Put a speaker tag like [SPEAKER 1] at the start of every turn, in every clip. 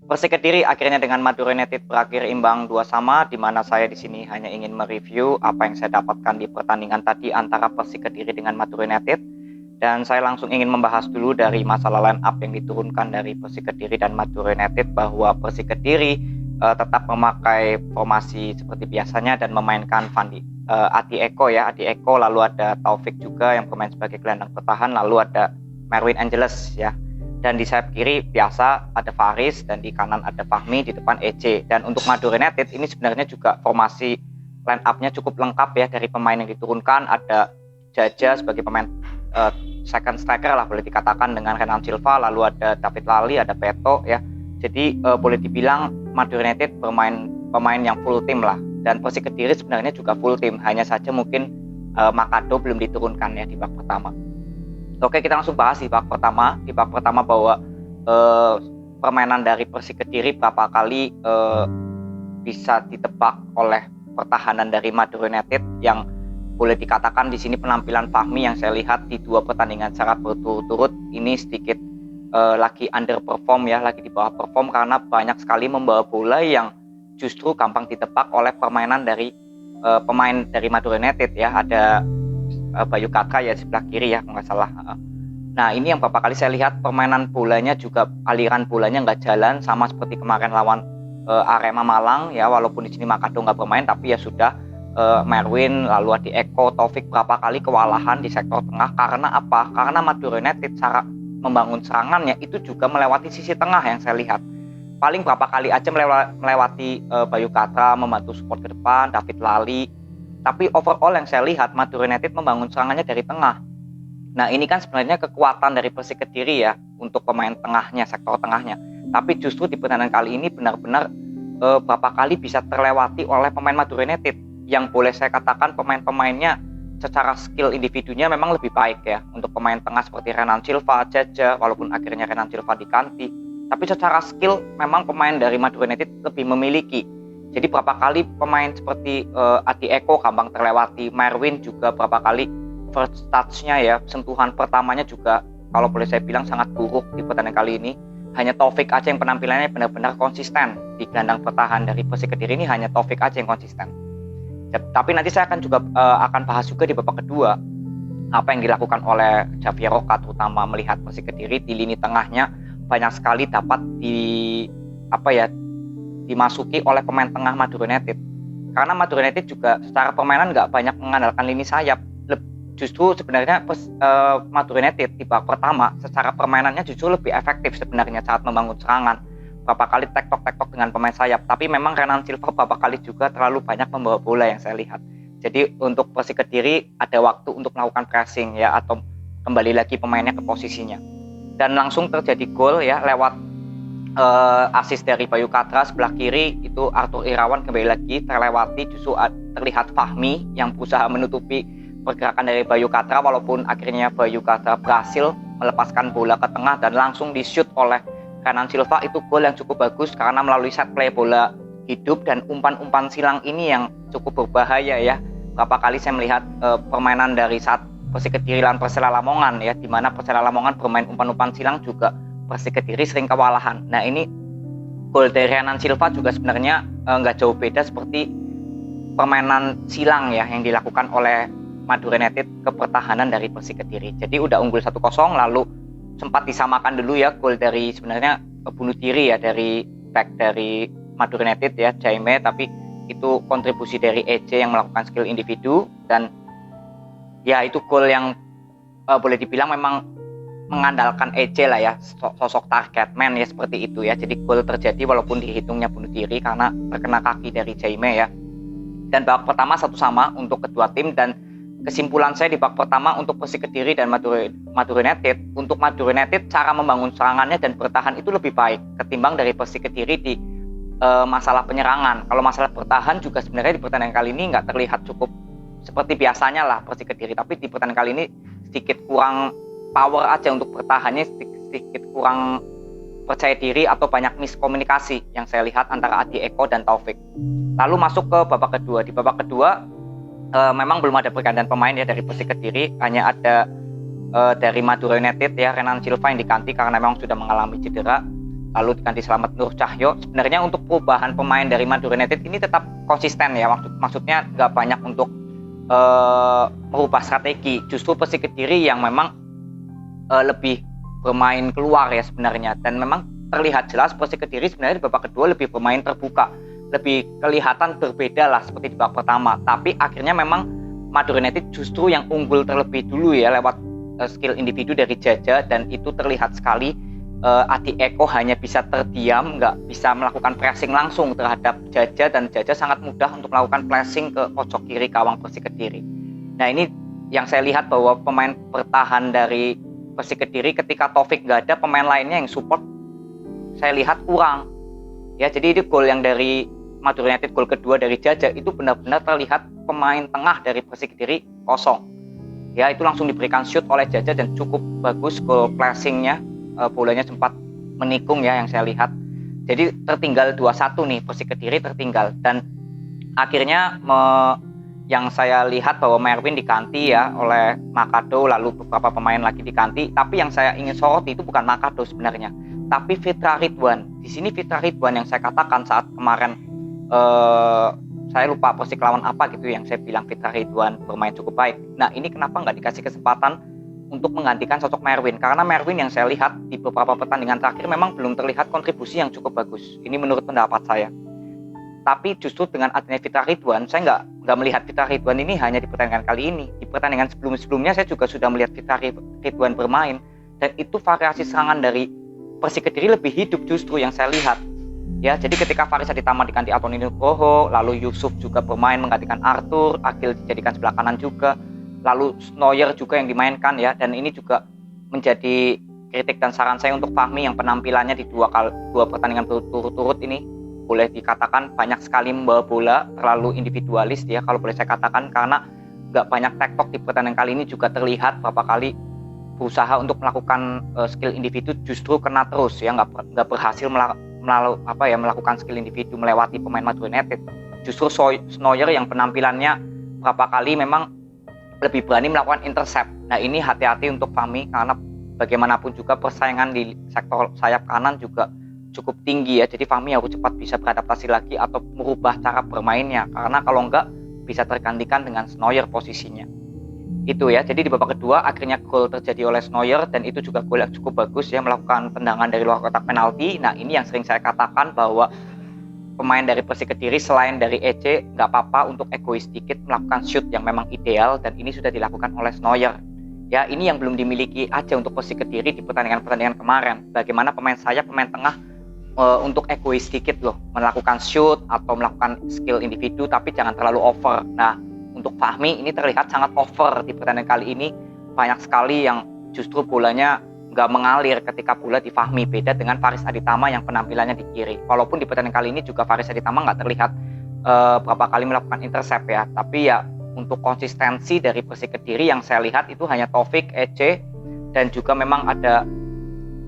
[SPEAKER 1] Persik Kediri akhirnya dengan Madura United berakhir imbang 2-2, di mana saya di sini hanya ingin mereview apa yang saya dapatkan di pertandingan tadi antara Persik Kediri dengan Madura United. Dan saya langsung ingin membahas dulu dari masalah line up yang diturunkan dari Persik Kediri dan Madura United, bahwa Persik Kediri tetap memakai formasi seperti biasanya dan memainkan Adi Eko ya, Adi Eko, lalu ada Taufik juga yang bermain sebagai gelandang bertahan, lalu ada Merwin Angeles ya. Dan di sayap kiri biasa ada Faris, dan di kanan ada Fahmi, di depan EJ. Dan untuk Madura United ini sebenarnya juga formasi line up-nya cukup lengkap ya, dari pemain yang diturunkan ada Jaja sebagai pemain second striker lah boleh dikatakan dengan Renan Silva, lalu ada David Lali, ada Peto ya. Jadi boleh dibilang Madura United bermain pemain yang full tim lah. Dan Persik Kediri sebenarnya juga full tim, hanya saja mungkin Makado belum diturunkan ya di babak pertama. Oke, kita langsung bahas di babak pertama. Di babak pertama bahwa permainan dari Persik Kediri berapa kali bisa ditebak oleh pertahanan dari Madura United, yang boleh dikatakan di sini penampilan Fahmi yang saya lihat di 2 pertandingan secara berturut-turut ini sedikit lagi underperform ya, lagi di bawah perform, karena banyak sekali membawa bola yang justru gampang ditebak oleh permainan dari pemain dari Madura United ya. Ada Bayu Katra ya sebelah kiri ya nggak salah. Nah ini yang beberapa kali saya lihat permainan bolanya juga, aliran bolanya nggak jalan, sama seperti kemarin lawan Arema Malang ya. Walaupun di sini Makado nggak bermain, tapi ya sudah, Merwin, lalu Adi Eko, Taufik berapa kali kewalahan di sektor tengah. Karena apa? Karena Madura United cara membangun serangannya itu juga melewati sisi tengah yang saya lihat. Paling berapa kali aja melewati Bayu Katra membantu support ke depan, David Lali. Tapi overall yang saya lihat Madura United membangun serangannya dari tengah. Nah ini kan sebenarnya kekuatan dari Persik Kediri ya untuk pemain tengahnya, sektor tengahnya. Tapi justru di pertandingan kali ini benar-benar berapa kali bisa terlewati oleh pemain Madura United, yang boleh saya katakan pemain-pemainnya secara skill individunya memang lebih baik ya. Untuk pemain tengah seperti Renan Silva, Jaja, walaupun akhirnya Renan Silva diganti, tapi secara skill memang pemain dari Madura United lebih memiliki. Jadi berapa kali pemain seperti Adi Eko gampang terlewati, Merwin juga berapa kali first touch-nya ya, sentuhan pertamanya juga kalau boleh saya bilang sangat buruk di pertandingan kali ini. Hanya Taufik aja yang penampilannya benar-benar konsisten di gelandang bertahan dari Persik Kediri ini, hanya Taufik aja yang konsisten. Tapi nanti saya akan juga akan bahas juga di babak kedua apa yang dilakukan oleh Javier Roca, terutama melihat Persik Kediri di lini tengahnya banyak sekali dapat dimasuki oleh pemain tengah Madura United. Karena Madura United juga secara permainan nggak banyak mengandalkan lini sayap. Justru sebenarnya Madura United di babak pertama secara permainannya justru lebih efektif sebenarnya saat membangun serangan. Beberapa kali tektok-tektok dengan pemain sayap. Tapi memang Renan Silva beberapa kali juga terlalu banyak membawa bola yang saya lihat. Jadi untuk Persik Kediri ada waktu untuk melakukan pressing ya, atau kembali lagi pemainnya ke posisinya. Dan langsung terjadi gol ya lewat asis dari Bayu Katra sebelah kiri. Itu Arthur Irawan kembali lagi terlewati, justru terlihat Fahmi yang berusaha menutupi pergerakan dari Bayu Katra, walaupun akhirnya Bayu Katra berhasil melepaskan bola ke tengah dan langsung di-shoot oleh Renan Silva. Itu gol yang cukup bagus karena melalui set play bola hidup dan umpan-umpan silang ini yang cukup berbahaya ya. Berapa kali saya melihat permainan dari saat Persik Kediri lawan Persela Lamongan ya, di mana Persela Lamongan bermain umpan-umpan silang juga Persik Kediri sering kewalahan. Nah ini gol dari Renan Silva juga sebenarnya nggak jauh beda seperti permainan silang ya yang dilakukan oleh Madura United ke pertahanan dari Persik Kediri. Jadi udah unggul 1-0, lalu sempat disamakan dulu ya gol dari sebenarnya bunuh diri ya dari back dari Madura United ya, Jaime, tapi itu kontribusi dari EJ yang melakukan skill individu. Dan ya itu gol yang boleh dibilang memang mengandalkan EJ lah ya, sosok target man ya seperti itu ya. Jadi gol terjadi walaupun dihitungnya bunuh diri karena terkena kaki dari Jaime ya. Dan babak pertama 1-1 untuk kedua tim. Dan kesimpulan saya di babak pertama untuk Persik Kediri dan Madura United, untuk Madura United cara membangun serangannya dan bertahan itu lebih baik ketimbang dari Persik Kediri di masalah penyerangan. Kalau masalah bertahan juga sebenarnya di pertandingan kali ini nggak terlihat cukup seperti biasanya lah Persik Kediri, tapi di pertandingan kali ini sedikit kurang power aja untuk bertahannya, sedikit kurang percaya diri atau banyak miskomunikasi yang saya lihat antara Adi Eko dan Taufik. Lalu masuk ke babak kedua. Di babak kedua memang belum ada pergantian pemain ya dari Persik Kediri, hanya ada dari Madura United ya Renan Silva yang diganti karena memang sudah mengalami cedera. lalu diganti Slamet Nur Cahyo. Sebenarnya untuk perubahan pemain dari Madura United ini tetap konsisten ya, maksudnya nggak banyak untuk merubah strategi. Justru Persik Kediri yang memang lebih bermain keluar ya sebenarnya, dan memang terlihat jelas Persik Kediri sebenarnya di babak kedua lebih bermain terbuka, lebih kelihatan berbeda lah seperti di babak pertama. Tapi akhirnya memang Madura United justru yang unggul terlebih dulu ya lewat skill individu dari Jaja, dan itu terlihat sekali. Adi Eko hanya bisa terdiam, nggak bisa melakukan pressing langsung terhadap Jaja, dan Jaja sangat mudah untuk melakukan pressing ke pojok kiri gawang Persik Kediri. Nah ini yang saya lihat bahwa pemain bertahan dari Persik Kediri ketika Taufik nggak ada, pemain lainnya yang support saya lihat kurang. Ya jadi itu gol yang dari Madura United, gol kedua dari Jaja itu benar-benar terlihat pemain tengah dari Persik Kediri kosong. Ya itu langsung diberikan shoot oleh Jaja dan cukup bagus gol pressingnya. Bolanya sempat menikung ya yang saya lihat. Jadi tertinggal 2-1 nih, Persik Kediri tertinggal, dan akhirnya yang saya lihat bahwa Merwin diganti ya oleh Makado, lalu beberapa pemain lagi diganti. Tapi yang saya ingin soroti itu bukan Makado sebenarnya, tapi Fitra Ridwan. Di sini Fitra Ridwan yang saya katakan saat kemarin saya lupa Persik lawan apa gitu yang saya bilang Fitra Ridwan bermain cukup baik. Nah ini kenapa nggak dikasih kesempatan untuk menggantikan sosok Merwin? Karena Merwin yang saya lihat di beberapa pertandingan terakhir memang belum terlihat kontribusi yang cukup bagus. Ini menurut pendapat saya. Tapi justru dengan adanya Fitra Ridwan, saya nggak melihat Fitra Ridwan ini hanya di pertandingan kali ini. Di pertandingan sebelumnya saya juga sudah melihat Fitra Ridwan bermain, dan itu variasi serangan dari Persik Kediri lebih hidup justru yang saya lihat. Ya, jadi ketika Faris Aditama diganti Anthony Nugroho, lalu Yusuf juga bermain menggantikan Arthur, Akil dijadikan sebelah kanan juga, lalu Snoyer juga yang dimainkan ya, dan ini juga menjadi kritik dan saran saya untuk Fahmi yang penampilannya di dua pertandingan berturut-turut ini boleh dikatakan banyak sekali membawa bola, terlalu individualis ya kalau boleh saya katakan, karena nggak banyak tektok di pertandingan kali ini. Juga terlihat beberapa kali berusaha untuk melakukan skill individu justru kena terus ya, nggak berhasil melakukan skill individu melewati pemain Madura United. Justru Snoyer yang penampilannya beberapa kali memang lebih berani melakukan intercept. Nah ini hati-hati untuk Fahmi, karena bagaimanapun juga persaingan di sektor sayap kanan juga cukup tinggi ya. Jadi Fahmi harus cepat bisa beradaptasi lagi atau merubah cara bermainnya, karena kalau enggak bisa tergantikan dengan Snoyer posisinya. Itu ya, jadi di babak kedua akhirnya gol terjadi oleh Snoyer, dan itu juga gol yang cukup bagus ya, melakukan tendangan dari luar kotak penalti. Nah ini yang sering saya katakan bahwa pemain dari Persik Kediri selain dari EC nggak apa-apa untuk egois sedikit melakukan shoot yang memang ideal, dan ini sudah dilakukan oleh Snoyer. Ya ini yang belum dimiliki aja untuk Persik Kediri di pertandingan kemarin. Bagaimana pemain sayap, pemain tengah untuk egois sedikit loh, melakukan shoot atau melakukan skill individu, tapi jangan terlalu over. Nah untuk Fahmi ini terlihat sangat over di pertandingan kali ini, banyak sekali yang justru bolanya nggak mengalir ketika bola di Fahmi, beda dengan Faris Aditama yang penampilannya di kiri. Walaupun di pertandingan kali ini juga Faris Aditama nggak terlihat berapa kali melakukan intercept ya, tapi ya untuk konsistensi dari Persik Kediri yang saya lihat itu hanya Taufik, Ece, dan juga memang ada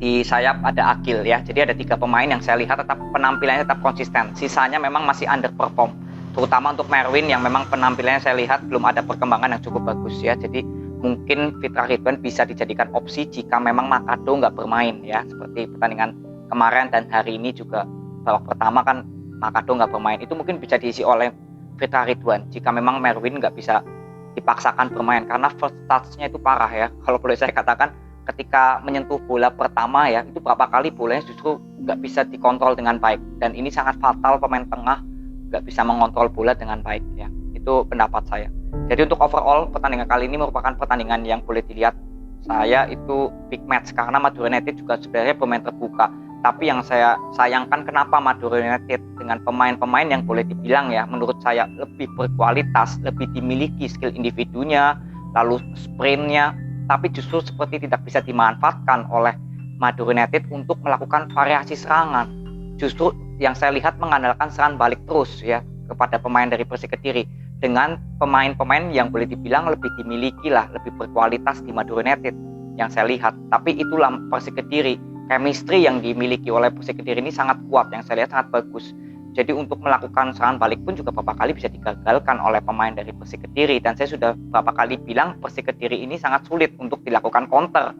[SPEAKER 1] di sayap ada Akil ya. Jadi ada 3 pemain yang saya lihat tetap penampilannya tetap konsisten. Sisanya memang masih underperform, terutama untuk Merwin yang memang penampilannya saya lihat belum ada perkembangan yang cukup bagus ya. Jadi mungkin Fitra Ridwan bisa dijadikan opsi jika memang Makado nggak bermain ya, seperti pertandingan kemarin dan hari ini juga babak pertama kan Makado nggak bermain, itu mungkin bisa diisi oleh Fitra Ridwan jika memang Merwin nggak bisa dipaksakan bermain, karena first touch-nya itu parah ya kalau boleh saya katakan. Ketika menyentuh bola pertama ya, itu berapa kali bolanya justru nggak bisa dikontrol dengan baik, dan ini sangat fatal pemain tengah nggak bisa mengontrol bola dengan baik ya. Itu pendapat saya. Jadi untuk overall pertandingan kali ini merupakan pertandingan yang boleh dilihat saya itu big match, karena Madura United juga sebenarnya pemain terbuka. Tapi yang saya sayangkan kenapa Madura United dengan pemain-pemain yang boleh dibilang ya menurut saya lebih berkualitas, lebih dimiliki skill individunya, lalu sprintnya, tapi justru seperti tidak bisa dimanfaatkan oleh Madura United untuk melakukan variasi serangan. Justru yang saya lihat mengandalkan serangan balik terus ya kepada pemain dari Persik Kediri, dengan pemain-pemain yang boleh dibilang lebih dimiliki lah, lebih berkualitas di Madura United yang saya lihat. Tapi itulah Persik Kediri, chemistry yang dimiliki oleh Persik Kediri ini sangat kuat, yang saya lihat sangat bagus. Jadi untuk melakukan serangan balik pun juga beberapa kali bisa digagalkan oleh pemain dari Persik Kediri, dan saya sudah beberapa kali bilang Persik Kediri ini sangat sulit untuk dilakukan counter.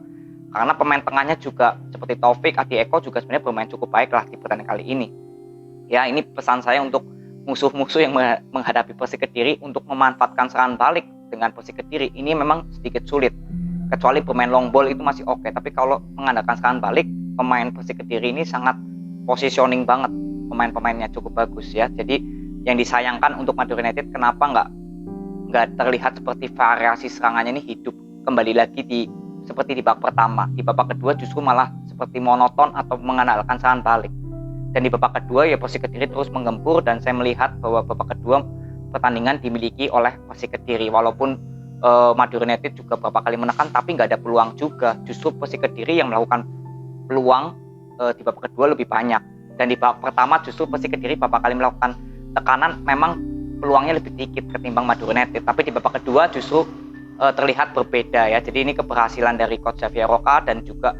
[SPEAKER 1] Karena pemain tengahnya juga seperti Taufik, Adi Eko juga sebenarnya bermain cukup baik lah di pertandingan kali ini. Ya, ini pesan saya untuk musuh-musuh yang menghadapi Persik Kediri untuk memanfaatkan serangan balik dengan Persik Kediri. Ini memang sedikit sulit. Kecuali pemain long ball itu masih oke, tapi kalau mengandalkan serangan balik, pemain Persik Kediri ini sangat positioning banget. Pemain-pemainnya cukup bagus ya. Jadi yang disayangkan untuk Madura United, kenapa nggak terlihat seperti variasi serangannya ini hidup kembali lagi seperti di babak pertama. Di babak kedua justru malah seperti monoton atau mengandalkan serangan balik. Dan di babak kedua ya Persik Kediri terus menggempur, dan saya melihat bahwa babak kedua pertandingan dimiliki oleh Persik Kediri. Walaupun Madura United juga beberapa kali menekan, tapi nggak ada peluang juga. Justru Persik Kediri yang melakukan peluang di babak kedua lebih banyak. Dan di babak pertama justru Persik Kediri beberapa kali melakukan tekanan, memang peluangnya lebih sedikit ketimbang Madura United. Tapi di babak kedua justru terlihat berbeda ya. Jadi ini keberhasilan dari Coach Xavier Roca, dan juga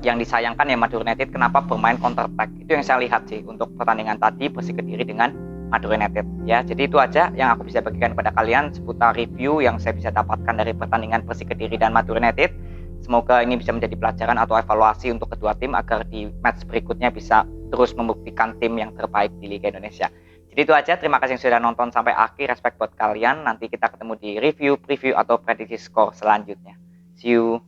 [SPEAKER 1] yang disayangkan ya Madura United kenapa bermain counter attack. Itu yang saya lihat sih untuk pertandingan tadi Persik Kediri dengan Madura United ya. Jadi itu aja yang aku bisa bagikan kepada kalian seputar review yang saya bisa dapatkan dari pertandingan Persik Kediri dan Madura United. Semoga ini bisa menjadi pelajaran atau evaluasi untuk kedua tim agar di match berikutnya bisa terus membuktikan tim yang terbaik di Liga Indonesia. Jadi itu aja, terima kasih yang sudah nonton sampai akhir, respect buat kalian. Nanti kita ketemu di review, preview, atau prediksi skor selanjutnya. See you.